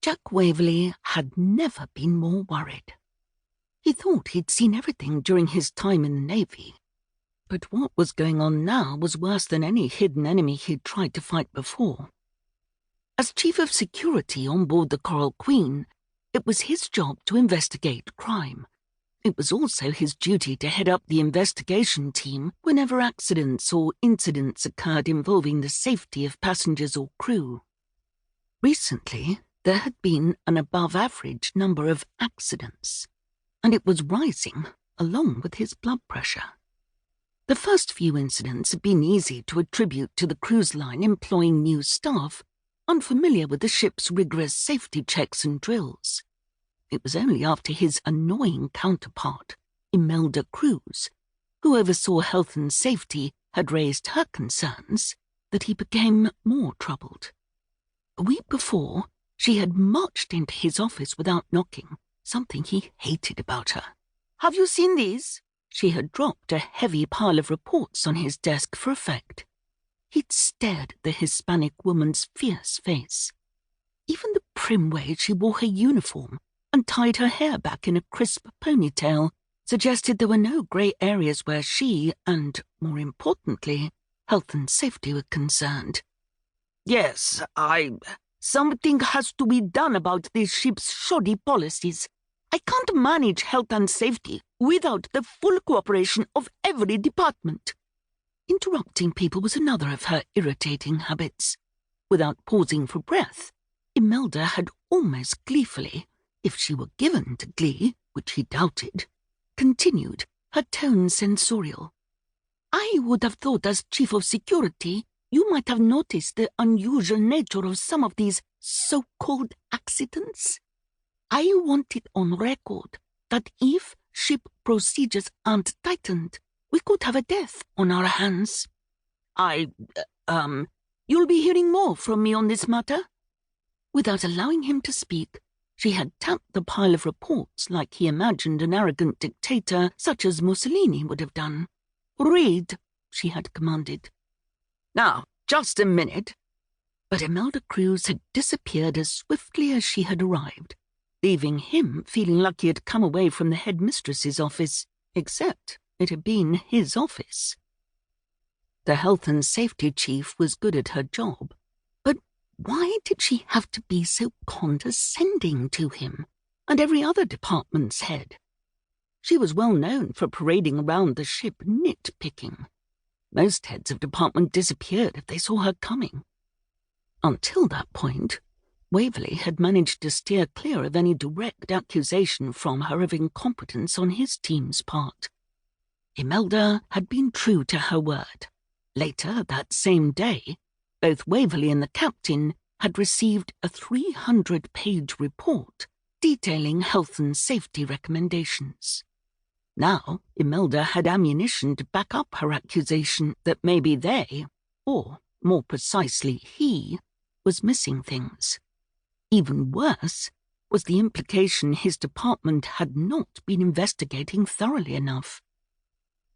Jack Waverley had never been more worried. He thought he'd seen everything during his time in the Navy, but what was going on now was worse than any hidden enemy he'd tried to fight before. As Chief of Security on board the Coral Queen, it was his job to investigate crime. It was also his duty to head up the investigation team whenever accidents or incidents occurred involving the safety of passengers or crew. Recently, there had been an above-average number of accidents, and it was rising along with his blood pressure. The first few incidents had been easy to attribute to the cruise line employing new staff, unfamiliar with the ship's rigorous safety checks and drills. It was only after his annoying counterpart, Imelda Cruz, who oversaw health and safety, had raised her concerns, that he became more troubled. A week before, she had marched into his office without knocking, something he hated about her. "Have you seen these?" She had dropped a heavy pile of reports on his desk for effect. He'd stared at the Hispanic woman's fierce face. Even the prim way she wore her uniform and tied her hair back in a crisp ponytail suggested there were no grey areas where she, and, more importantly, health and safety were concerned. "Yes, something has to be done about this ship's shoddy policies. I can't manage health and safety without the full cooperation of every department." Interrupting people was another of her irritating habits. Without pausing for breath, Imelda had almost gleefully, if she were given to glee, which he doubted, continued, her tone sensorial. "I would have thought as Chief of Security you might have noticed the unusual nature of some of these so-called accidents. I want it on record that if ship procedures aren't tightened, we could have a death on our hands. You'll be hearing more from me on this matter." Without allowing him to speak, she had tapped the pile of reports like he imagined an arrogant dictator such as Mussolini would have done. "Read," she had commanded. "Now, just a minute." But Imelda Cruz had disappeared as swiftly as she had arrived, leaving him feeling like he had come away from the headmistress's office, except it had been his office. The health and safety chief was good at her job, but why did she have to be so condescending to him and every other department's head? She was well known for parading around the ship nitpicking. Most heads of department disappeared if they saw her coming. Until that point, Waverley had managed to steer clear of any direct accusation from her of incompetence on his team's part. Imelda had been true to her word. Later that same day, both Waverley and the captain had received a 300-page report detailing health and safety recommendations. Now, Imelda had ammunition to back up her accusation that maybe they, or more precisely he, was missing things. Even worse was the implication his department had not been investigating thoroughly enough.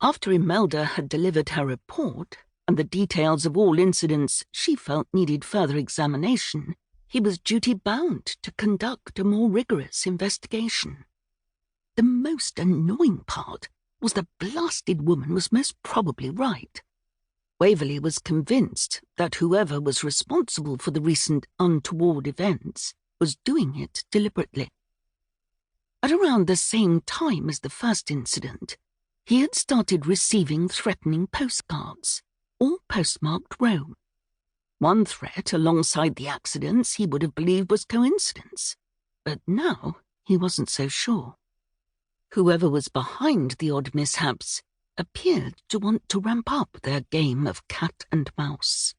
After Imelda had delivered her report and the details of all incidents she felt needed further examination, he was duty-bound to conduct a more rigorous investigation. The most annoying part was the blasted woman was most probably right. Waverley was convinced that whoever was responsible for the recent untoward events was doing it deliberately. At around the same time as the first incident, he had started receiving threatening postcards, all postmarked Rome. One threat alongside the accidents he would have believed was coincidence, but now he wasn't so sure. Whoever was behind the odd mishaps appeared to want to ramp up their game of cat and mouse.